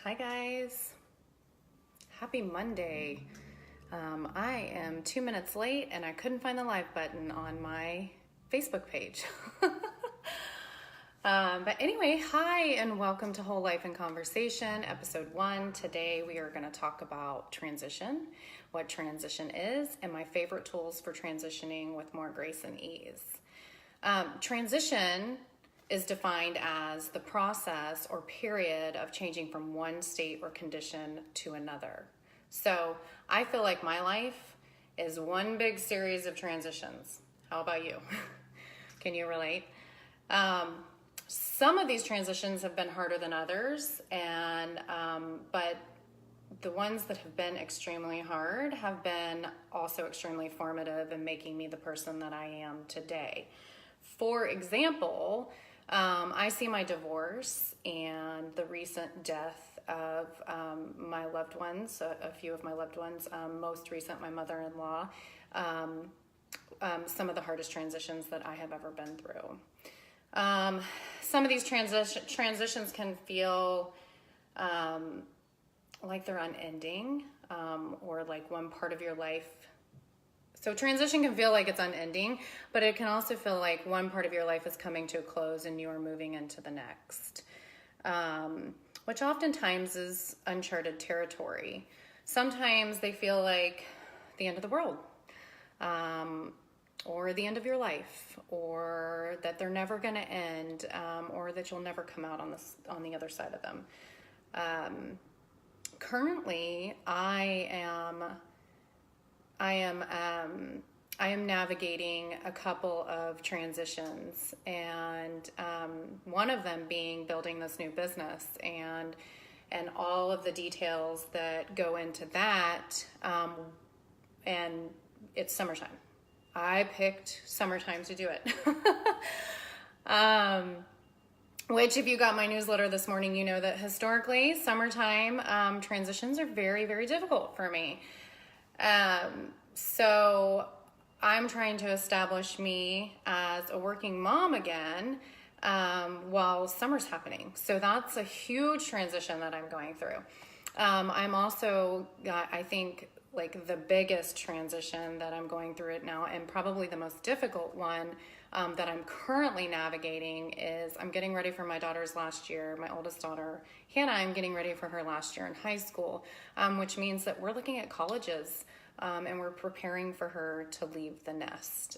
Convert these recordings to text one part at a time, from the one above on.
Hi guys, happy Monday. I am 2 minutes late and I couldn't find the live button on my Facebook page. But anyway, hi and welcome to Whole Life in Conversation, episode 1. Today we are going to talk about transition, what transition is, and my favorite tools for transitioning with more grace and ease. Transition is defined as the process or period of changing from one state or condition to another. So I feel like my life is one big series of transitions. How about you? Can you relate? Some of these transitions have been harder than others, but the ones that have been extremely hard have been also extremely formative in making me the person that I am today. For example, I see my divorce and the recent death of my loved ones, a few of my loved ones, most recent, my mother-in-law, some of the hardest transitions that I have ever been through. Some of these transitions can feel like they're unending, or like one part of your life. So transition can feel like it's unending, but it can also feel like one part of your life is coming to a close and you are moving into the next, which oftentimes is uncharted territory. Sometimes they feel like the end of the world, or the end of your life, or that they're never going to end, or that you'll never come out on the other side of them. Currently, I am navigating a couple of transitions, and one of them being building this new business and all of the details that go into that. And it's summertime. I picked summertime to do it. Which, if you got my newsletter this morning, you know that historically summertime transitions are very, very difficult for me. So I'm trying to establish me as a working mom again, while summer's happening. So that's a huge transition that I'm going through. I'm also, I think, like the biggest transition that I'm going through it now, and probably the most difficult one that I'm currently navigating, is I'm getting ready for my daughter's last year. My oldest daughter, Hannah, I'm getting ready for her last year in high school, which means that we're looking at colleges, and we're preparing for her to leave the nest.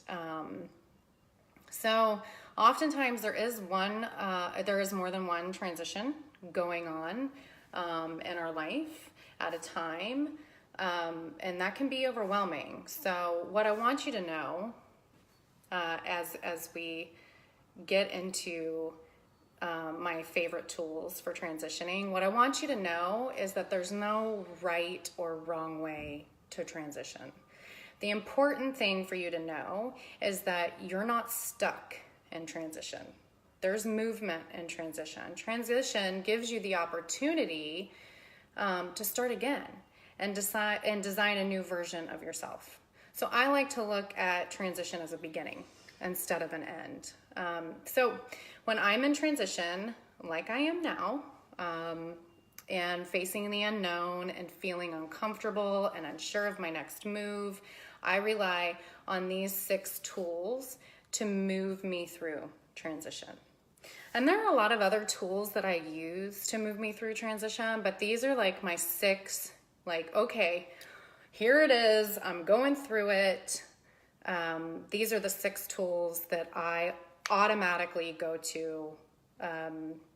So oftentimes there is more than one transition going on in our life at a time. And that can be overwhelming. So what I want you to know, as we get into my favorite tools for transitioning, what I want you to know is that there's no right or wrong way to transition. The important thing for you to know is that you're not stuck in transition. There's movement in transition. Transition gives you the opportunity to start again and design a new version of yourself. So I like to look at transition as a beginning instead of an end. So when I'm in transition, like I am now, and facing the unknown and feeling uncomfortable and unsure of my next move, I rely on these 6 tools to move me through transition. And there are a lot of other tools that I use to move me through transition, but these are like my 6, like, okay, here it is, I'm going through it. These are the 6 tools that I automatically go to.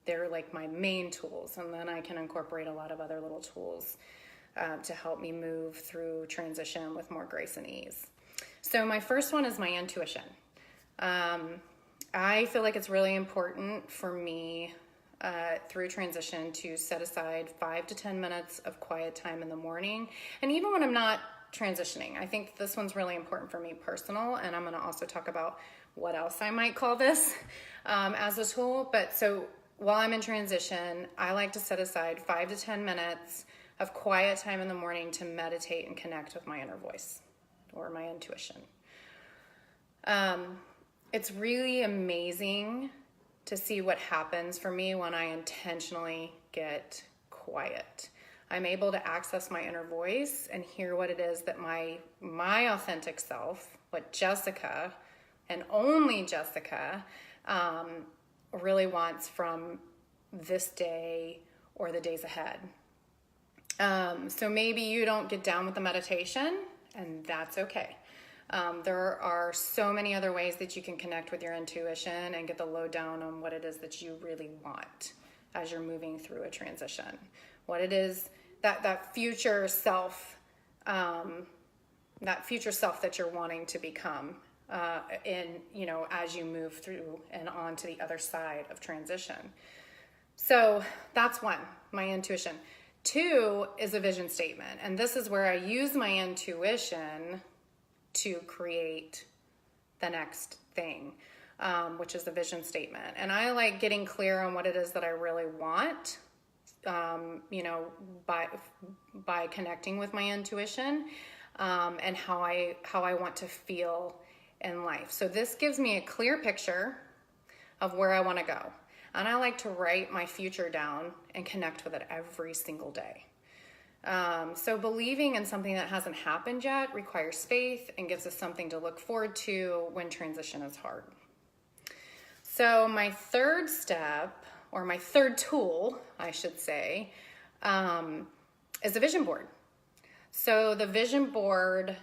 They're like my main tools, and then I can incorporate a lot of other little tools to help me move through transition with more grace and ease. So my first one is my intuition. I feel like it's really important for me through transition to set aside 5 to 10 minutes of quiet time in the morning. And even when I'm not transitioning, I think this one's really important for me personal, and I'm going to also talk about what else I might call this as a tool. But so while I'm in transition, I like to set aside 5 to 10 minutes of quiet time in the morning to meditate and connect with my inner voice or my intuition. It's really amazing to see what happens for me when I intentionally get quiet. I'm able to access my inner voice and hear what it is that my authentic self, what Jessica, and only Jessica, really wants from this day or the days ahead. So maybe you don't get down with the meditation, and that's okay. There are so many other ways that you can connect with your intuition and get the lowdown on what it is that you really want as you're moving through a transition. What it is that future self, that you're wanting to become, as you move through and on to the other side of transition. So that's one, my intuition. Two is a vision statement. And this is where I use my intuition to create the next thing, which is the vision statement. And I like getting clear on what it is that I really want, by connecting with my intuition, and how I want to feel in life. So this gives me a clear picture of where I want to go. And I like to write my future down and connect with it every single day. So believing in something that hasn't happened yet requires faith and gives us something to look forward to when transition is hard. So my third step, or my third tool, I should say, is a vision board. So the vision board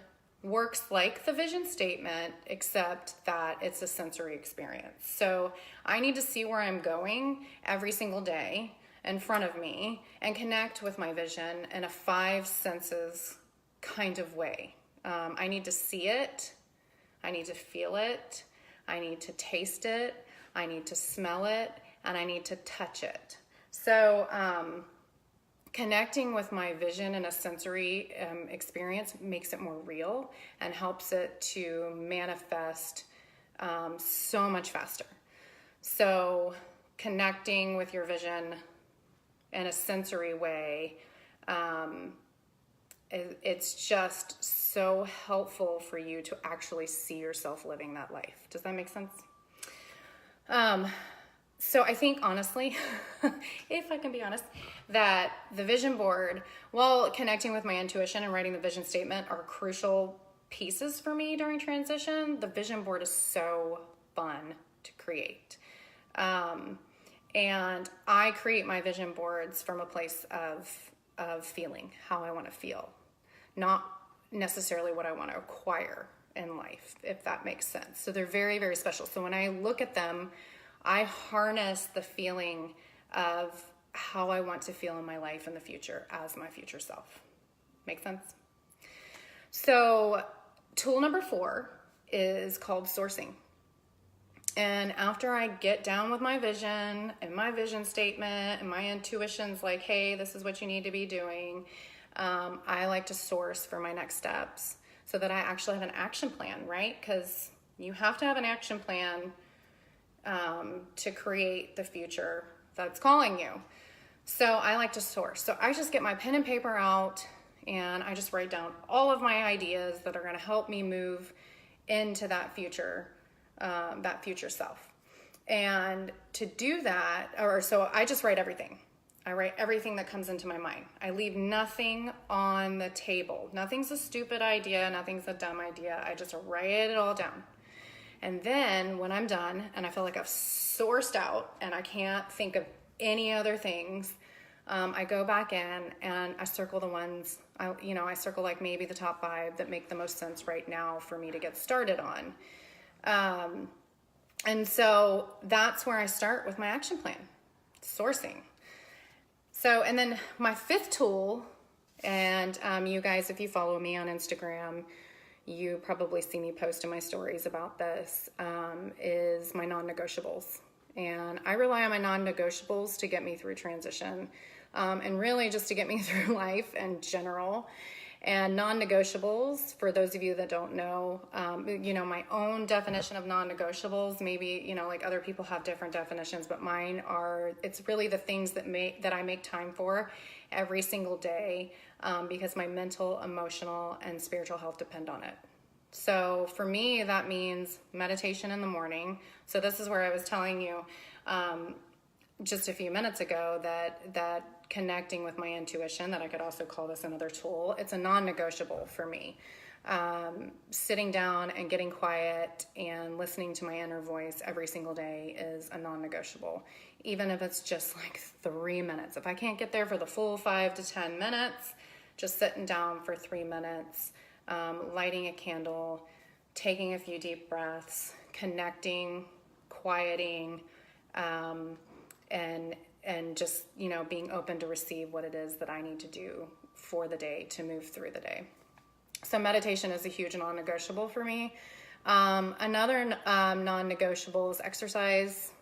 works like the vision statement, except that it's a sensory experience. So I need to see where I'm going every single day in front of me and connect with my vision in a 5 senses kind of way. I need to see it, I need to feel it, I need to taste it, I need to smell it, and I need to touch it. So connecting with my vision in a sensory experience makes it more real and helps it to manifest so much faster. So connecting with your vision in a sensory way, it's just so helpful for you to actually see yourself living that life. Does that make sense? So I think, honestly, if I can be honest, that the vision board, while connecting with my intuition and writing the vision statement are crucial pieces for me during transition, the vision board is so fun to create. And I create my vision boards from a place of feeling how I want to feel, not necessarily what I want to acquire in life, if that makes sense. So they're very, very special. So when I look at them, I harness the feeling of how I want to feel in my life in the future as my future self. Make sense? So tool number 4 is called sourcing. And after I get down with my vision and my vision statement and my intuition's like, hey, this is what you need to be doing, I like to source for my next steps so that I actually have an action plan, right? Because you have to have an action plan to create the future that's calling you. So I like to source. So I just get my pen and paper out and I just write down all of my ideas that are going to help me move into that future self. And to do that, so I just write everything. I write everything that comes into my mind. I leave nothing on the table. Nothing's a stupid idea. Nothing's a dumb idea. I just write it all down. And then when I'm done and I feel like I've sourced out and I can't think of any other things, I go back in and I circle the ones, I circle like maybe the top 5 that make the most sense right now for me to get started on. And so that's where I start with my action plan, sourcing. So, and then my 5th tool, and you guys, if you follow me on Instagram, you probably see me post in my stories about this, is my non-negotiables. And I rely on my non-negotiables to get me through transition, and really just to get me through life in general. And non-negotiables, for those of you that don't know, my own definition of non-negotiables, maybe, like other people have different definitions, but mine are, it's really the things that I make time for every single day, because my mental, emotional, and spiritual health depend on it. So for me, that means meditation in the morning. So this is where I was telling you, just a few minutes ago, that connecting with my intuition, that I could also call this another tool, it's a non-negotiable for me. Sitting down and getting quiet and listening to my inner voice every single day is a non-negotiable, even if it's just like 3 minutes. If I can't get there for the full 5 to 10 minutes, just sitting down for 3 minutes, lighting a candle, taking a few deep breaths, connecting, quieting, and just, being open to receive what it is that I need to do for the day to move through the day. So meditation is a huge non-negotiable for me. Another non-negotiable is exercise.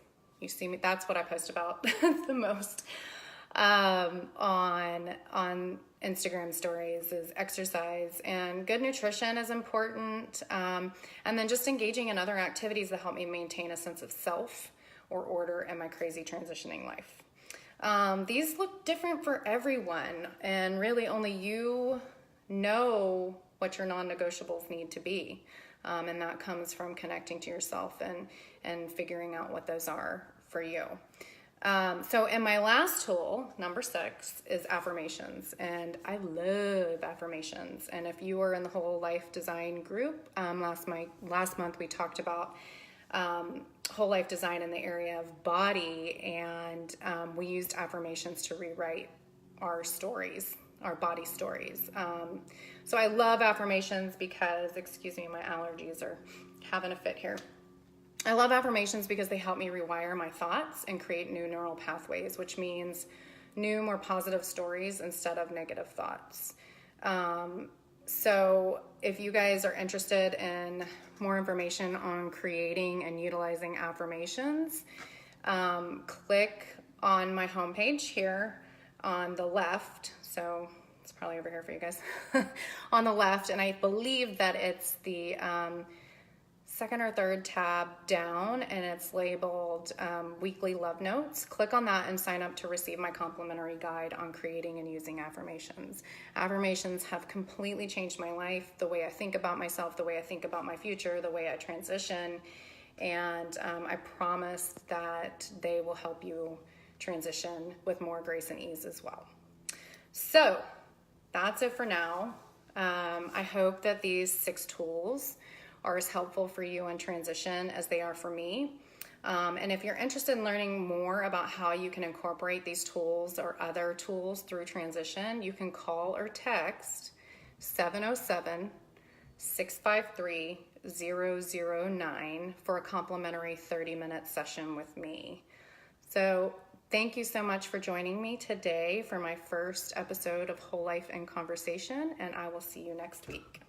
You see me, that's what I post about the most on Instagram stories, is exercise, and good nutrition is important. And then just engaging in other activities that help me maintain a sense of self or order in my crazy transitioning life. These look different for everyone, and really only you know what your non-negotiables need to be. And that comes from connecting to yourself and figuring out what those are for you. So in my last tool, number 6, is affirmations. And I love affirmations. And if you were in the Whole Life Design group, last month we talked about whole life design in the area of body, and we used affirmations to rewrite our stories, our body stories. So I love affirmations because, excuse me, my allergies are having a fit here. I love affirmations because they help me rewire my thoughts and create new neural pathways, which means new, more positive stories instead of negative thoughts. So if you guys are interested in more information on creating and utilizing affirmations, click on my homepage here on the left. So it's probably over here for you guys on the left. And I believe that it's the second or third tab down, and it's labeled Weekly Love Notes. Click on that and sign up to receive my complimentary guide on creating and using affirmations. Affirmations have completely changed my life, the way I think about myself, the way I think about my future, the way I transition, and I promise that they will help you transition with more grace and ease as well. So that's it for now. I hope that these 6 tools are as helpful for you in transition as they are for me. And if you're interested in learning more about how you can incorporate these tools or other tools through transition, you can call or text 707-653-0009 for a complimentary 30-minute session with me. So thank you so much for joining me today for my first episode of Whole Life in Conversation, and I will see you next week.